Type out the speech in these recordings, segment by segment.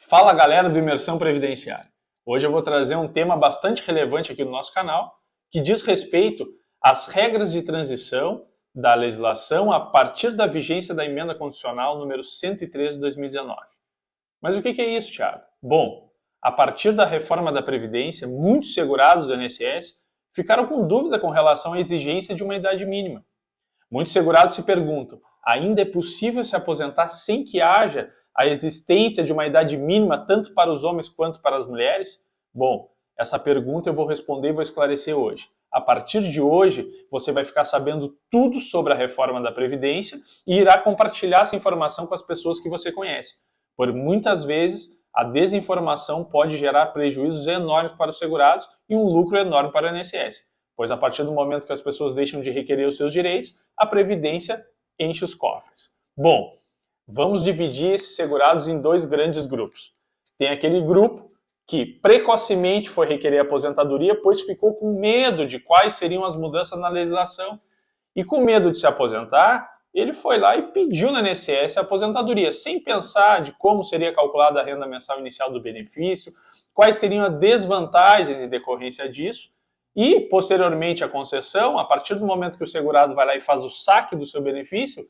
Fala galera do Imersão Previdenciária. Hoje eu vou trazer um tema bastante relevante aqui no nosso canal, que diz respeito às regras de transição da legislação a partir da vigência da emenda constitucional número 113 de 2019. Mas o que é isso, Thiago? Bom, a partir da reforma da Previdência, muitos segurados do INSS ficaram com dúvida com relação à exigência de uma idade mínima. Muitos segurados se perguntam, ainda é possível se aposentar sem que haja a existência de uma idade mínima tanto para os homens quanto para as mulheres? Bom, essa pergunta eu vou responder e vou esclarecer hoje. A partir de hoje, você vai ficar sabendo tudo sobre a reforma da Previdência e irá compartilhar essa informação com as pessoas que você conhece. Por muitas vezes, a desinformação pode gerar prejuízos enormes para os segurados e um lucro enorme para o INSS, pois a partir do momento que as pessoas deixam de requerer os seus direitos, a Previdência enche os cofres. Bom, vamos dividir esses segurados em dois grandes grupos. Tem aquele grupo que precocemente foi requerer aposentadoria, pois ficou com medo de quais seriam as mudanças na legislação. E com medo de se aposentar, ele foi lá e pediu na INSS a aposentadoria, sem pensar de como seria calculada a renda mensal inicial do benefício, quais seriam as desvantagens em decorrência disso, e, posteriormente, a concessão, a partir do momento que o segurado vai lá e faz o saque do seu benefício,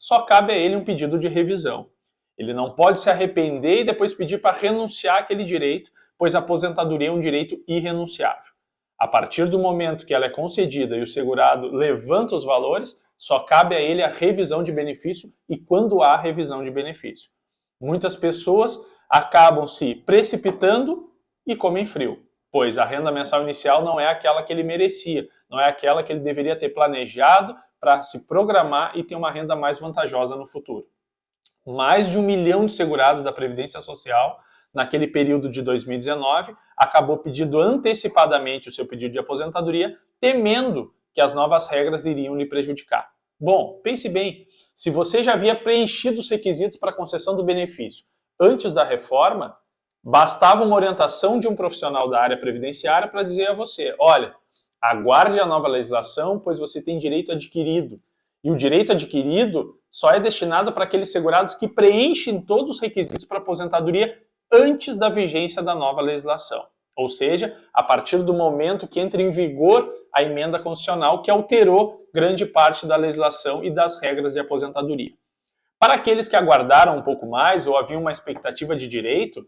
só cabe a ele um pedido de revisão. Ele não pode se arrepender e depois pedir para renunciar àquele direito, pois a aposentadoria é um direito irrenunciável. A partir do momento que ela é concedida e o segurado levanta os valores, só cabe a ele a revisão de benefício e quando há revisão de benefício. Muitas pessoas acabam se precipitando e comem frio, pois a renda mensal inicial não é aquela que ele merecia, não é aquela que ele deveria ter planejado para se programar e ter uma renda mais vantajosa no futuro. Mais de 1 milhão de segurados da Previdência Social, naquele período de 2019, acabou pedindo antecipadamente o seu pedido de aposentadoria, temendo que as novas regras iriam lhe prejudicar. Bom, pense bem, se você já havia preenchido os requisitos para a concessão do benefício antes da reforma, bastava uma orientação de um profissional da área previdenciária para dizer a você, olha, aguarde a nova legislação, pois você tem direito adquirido. E o direito adquirido só é destinado para aqueles segurados que preenchem todos os requisitos para aposentadoria antes da vigência da nova legislação. Ou seja, a partir do momento que entra em vigor a emenda constitucional que alterou grande parte da legislação e das regras de aposentadoria. Para aqueles que aguardaram um pouco mais ou haviam uma expectativa de direito,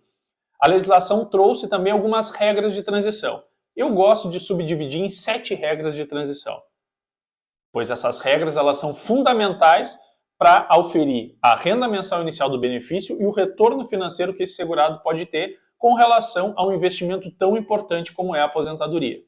a legislação trouxe também algumas regras de transição. Eu gosto de subdividir em 7 regras de transição, pois essas regras elas são fundamentais para auferir a renda mensal inicial do benefício e o retorno financeiro que esse segurado pode ter com relação a um investimento tão importante como é a aposentadoria.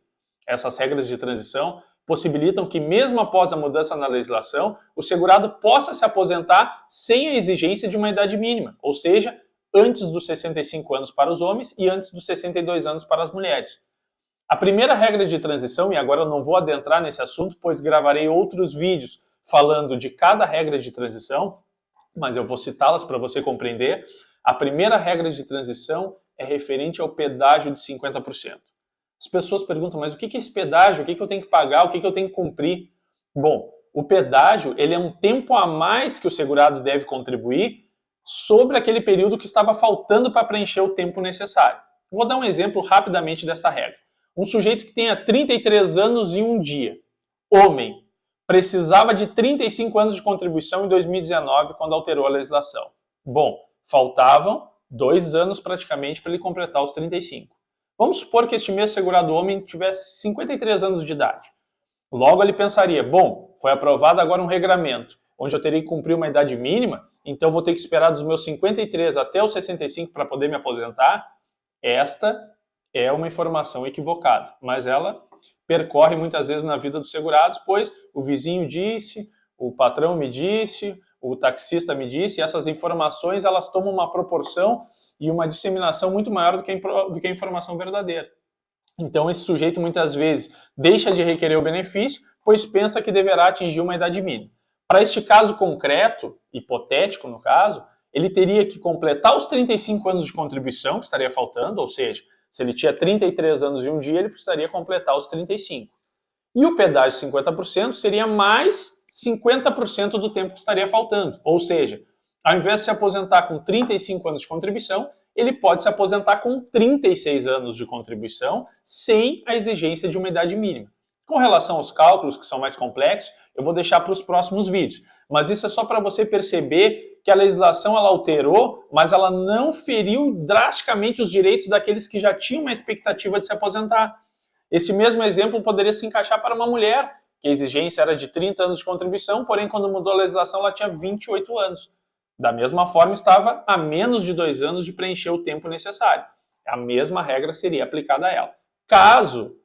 Essas regras de transição possibilitam que, mesmo após a mudança na legislação, o segurado possa se aposentar sem a exigência de uma idade mínima, ou seja, antes dos 65 anos para os homens e antes dos 62 anos para as mulheres. A primeira regra de transição, e agora eu não vou adentrar nesse assunto, pois gravarei outros vídeos falando de cada regra de transição, mas eu vou citá-las para você compreender. A primeira regra de transição é referente ao pedágio de 50%. As pessoas perguntam, mas o que é esse pedágio? O que eu tenho que pagar? O que eu tenho que cumprir? Bom, o pedágio ele é um tempo a mais que o segurado deve contribuir sobre aquele período que estava faltando para preencher o tempo necessário. Vou dar um exemplo rapidamente dessa regra. Um sujeito que tenha 33 anos e um dia, homem, precisava de 35 anos de contribuição em 2019, quando alterou a legislação. Bom, faltavam 2 anos praticamente para ele completar os 35. Vamos supor que este mesmo segurado homem tivesse 53 anos de idade. Logo ele pensaria, bom, foi aprovado agora um regramento, onde eu teria que cumprir uma idade mínima, então vou ter que esperar dos meus 53 até os 65 para poder me aposentar. Esta é uma informação equivocada, mas ela percorre muitas vezes na vida dos segurados, pois o vizinho disse, o patrão me disse, o taxista me disse, e essas informações elas tomam uma proporção e uma disseminação muito maior do que a informação verdadeira. Então esse sujeito muitas vezes deixa de requerer o benefício, pois pensa que deverá atingir uma idade mínima. Para este caso concreto, hipotético no caso, ele teria que completar os 35 anos de contribuição que estaria faltando, ou seja, se ele tinha 33 anos e um dia, ele precisaria completar os 35. E o pedágio de 50% seria mais 50% do tempo que estaria faltando. Ou seja, Ao invés de se aposentar com 35 anos de contribuição, ele pode se aposentar com 36 anos de contribuição, sem a exigência de uma idade mínima. Com relação aos cálculos, que são mais complexos, eu vou deixar para os próximos vídeos. Mas isso é só para você perceber que a legislação ela alterou, mas ela não feriu drasticamente os direitos daqueles que já tinham uma expectativa de se aposentar. Esse mesmo exemplo poderia se encaixar para uma mulher, que a exigência era de 30 anos de contribuição, porém quando mudou a legislação ela tinha 28 anos. Da mesma forma, estava a menos de 2 anos de preencher o tempo necessário. A mesma regra seria aplicada a ela. Caso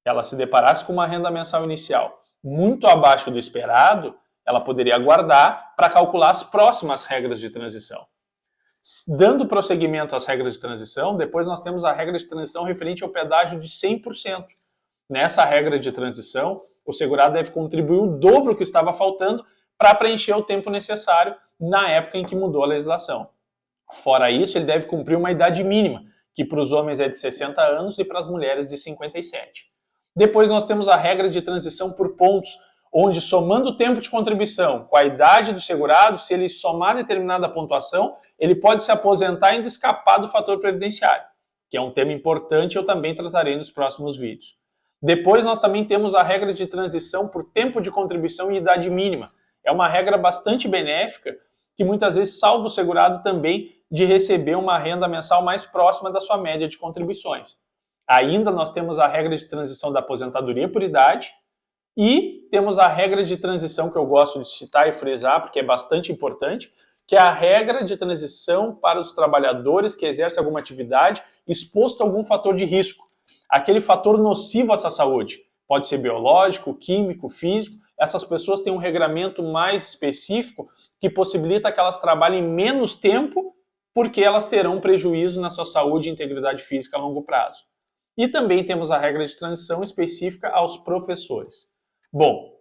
ela se deparasse com uma renda mensal inicial muito abaixo do esperado, ela poderia aguardar para calcular as próximas regras de transição. Dando prosseguimento às regras de transição, depois nós temos a regra de transição referente ao pedágio de 100%. Nessa regra de transição, o segurado deve contribuir o dobro que estava faltando para preencher o tempo necessário na época em que mudou a legislação. Fora isso, ele deve cumprir uma idade mínima, que para os homens é de 60 anos e para as mulheres de 57. Depois nós temos a regra de transição por pontos, onde somando o tempo de contribuição com a idade do segurado, se ele somar determinada pontuação, ele pode se aposentar e ainda escapar do fator previdenciário, que é um tema importante e eu também tratarei nos próximos vídeos. Depois nós também temos a regra de transição por tempo de contribuição e idade mínima. É uma regra bastante benéfica que muitas vezes salva o segurado também de receber uma renda mensal mais próxima da sua média de contribuições. Ainda nós temos a regra de transição da aposentadoria por idade e temos a regra de transição que eu gosto de citar e frisar porque é bastante importante, que é a regra de transição para os trabalhadores que exercem alguma atividade exposto a algum fator de risco, aquele fator nocivo à sua saúde. Pode ser biológico, químico, físico. Essas pessoas têm um regramento mais específico que possibilita que elas trabalhem menos tempo porque elas terão prejuízo na sua saúde e integridade física a longo prazo. E também temos a regra de transição específica aos professores. Bom,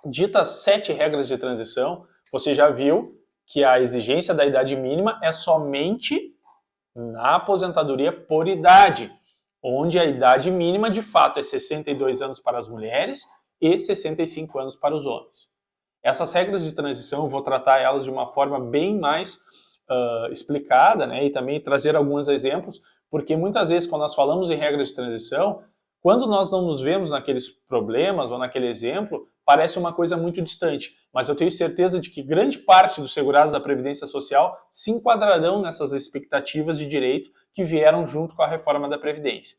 ditas 7 regras de transição, você já viu que a exigência da idade mínima é somente na aposentadoria por idade, onde a idade mínima de fato é 62 anos para as mulheres e 65 anos para os homens. Essas regras de transição eu vou tratar elas de uma forma bem mais explicada, né, e também trazer alguns exemplos, porque muitas vezes quando nós falamos em regras de transição, quando nós não nos vemos naqueles problemas ou naquele exemplo, parece uma coisa muito distante, mas eu tenho certeza de que grande parte dos segurados da Previdência Social se enquadrarão nessas expectativas de direito que vieram junto com a reforma da Previdência.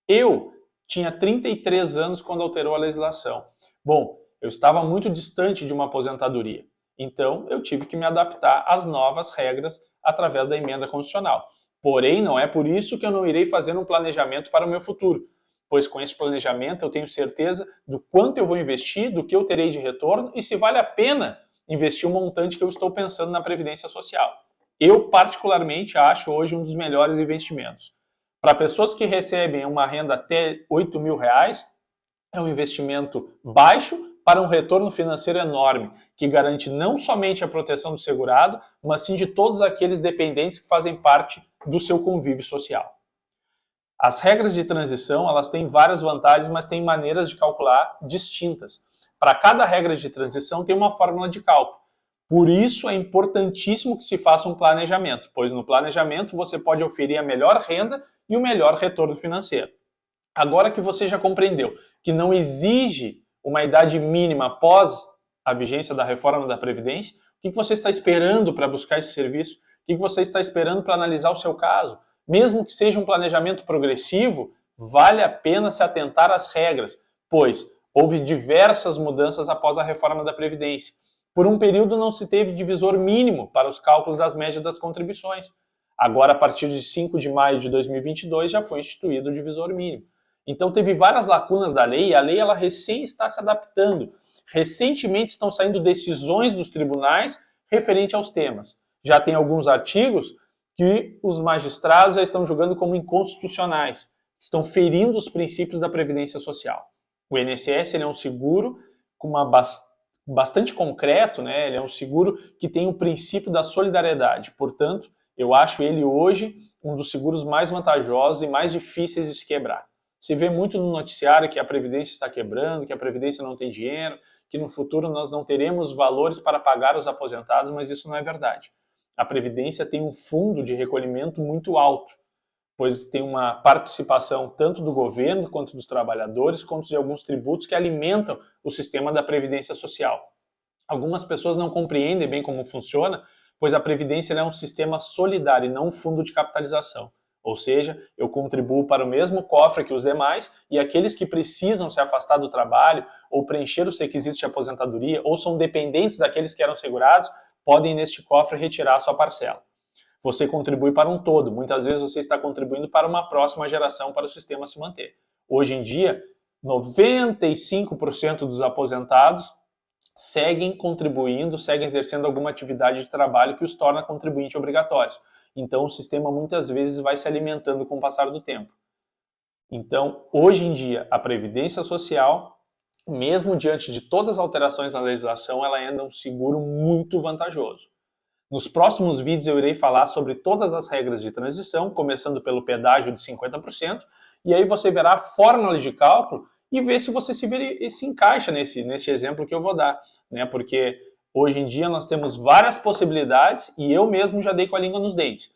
Eu tinha 33 anos quando alterou a legislação. Bom, eu estava muito distante de uma aposentadoria, então eu tive que me adaptar às novas regras através da emenda constitucional. Porém, não é por isso que eu não irei fazer um planejamento para o meu futuro, pois com esse planejamento eu tenho certeza do quanto eu vou investir, do que eu terei de retorno e se vale a pena investir o montante que eu estou pensando na Previdência Social. Eu, particularmente, acho hoje um dos melhores investimentos. Para pessoas que recebem uma renda até R$8.000, é um investimento baixo para um retorno financeiro enorme, que garante não somente a proteção do segurado, mas sim de todos aqueles dependentes que fazem parte do seu convívio social. As regras de transição, elas têm várias vantagens, mas têm maneiras de calcular distintas. Para cada regra de transição tem uma fórmula de cálculo. Por isso é importantíssimo que se faça um planejamento, pois no planejamento você pode oferir a melhor renda e o melhor retorno financeiro. Agora que você já compreendeu que não exige uma idade mínima após a vigência da reforma da Previdência, o que você está esperando para buscar esse serviço? O que você está esperando para analisar o seu caso? Mesmo que seja um planejamento progressivo, vale a pena se atentar às regras, pois houve diversas mudanças após a reforma da Previdência. Por um período não se teve divisor mínimo para os cálculos das médias das contribuições. Agora, a partir de 5 de maio de 2022, já foi instituído o divisor mínimo. Então teve várias lacunas da lei e a lei ela recém está se adaptando. Recentemente estão saindo decisões dos tribunais referente aos temas. Já tem alguns artigos que os magistrados já estão julgando como inconstitucionais, estão ferindo os princípios da Previdência Social. O INSS ele é um seguro com bastante concreto, né? Ele é um seguro que tem o princípio da solidariedade, portanto, eu acho ele hoje um dos seguros mais vantajosos e mais difíceis de se quebrar. Se vê muito no noticiário que a Previdência está quebrando, que a Previdência não tem dinheiro, que no futuro nós não teremos valores para pagar os aposentados, mas isso não é verdade. A Previdência tem um fundo de recolhimento muito alto, pois tem uma participação tanto do governo, quanto dos trabalhadores, quanto de alguns tributos que alimentam o sistema da Previdência Social. Algumas pessoas não compreendem bem como funciona, pois a Previdência é um sistema solidário e não um fundo de capitalização. Ou seja, eu contribuo para o mesmo cofre que os demais e aqueles que precisam se afastar do trabalho ou preencher os requisitos de aposentadoria ou são dependentes daqueles que eram segurados, podem neste cofre retirar a sua parcela. Você contribui para um todo, muitas vezes você está contribuindo para uma próxima geração para o sistema se manter. Hoje em dia, 95% dos aposentados seguem contribuindo, seguem exercendo alguma atividade de trabalho que os torna contribuinte obrigatórios. Então, o sistema muitas vezes vai se alimentando com o passar do tempo. Então, hoje em dia, a Previdência Social, mesmo diante de todas as alterações na legislação, ela ainda é um seguro muito vantajoso. Nos próximos vídeos eu irei falar sobre todas as regras de transição, começando pelo pedágio de 50%, e aí você verá a fórmula de cálculo e ver se você se encaixa nesse exemplo que eu vou dar, né? Porque hoje em dia nós temos várias possibilidades e eu mesmo já dei com a língua nos dentes.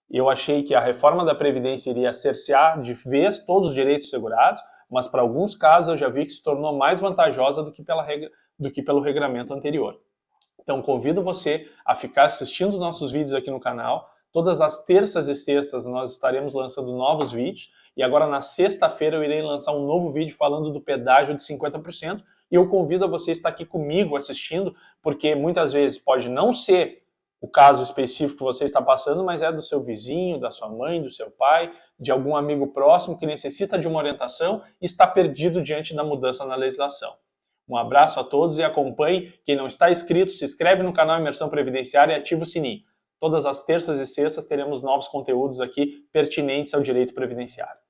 Eu achei que a reforma da Previdência iria cercear de vez todos os direitos segurados, mas para alguns casos eu já vi que se tornou mais vantajosa do que pelo regramento anterior. Então convido você a ficar assistindo nossos vídeos aqui no canal. Todas as terças e sextas nós estaremos lançando novos vídeos e agora na sexta-feira eu irei lançar um novo vídeo falando do pedágio de 50% e eu convido a você estar aqui comigo assistindo, porque muitas vezes pode não ser o caso específico que você está passando, mas é do seu vizinho, da sua mãe, do seu pai, de algum amigo próximo que necessita de uma orientação e está perdido diante da mudança na legislação. Um abraço a todos e acompanhe. Quem não está inscrito, se inscreve no canal Imersão Previdenciária e ativa o sininho. Todas as terças e sextas teremos novos conteúdos aqui pertinentes ao direito previdenciário.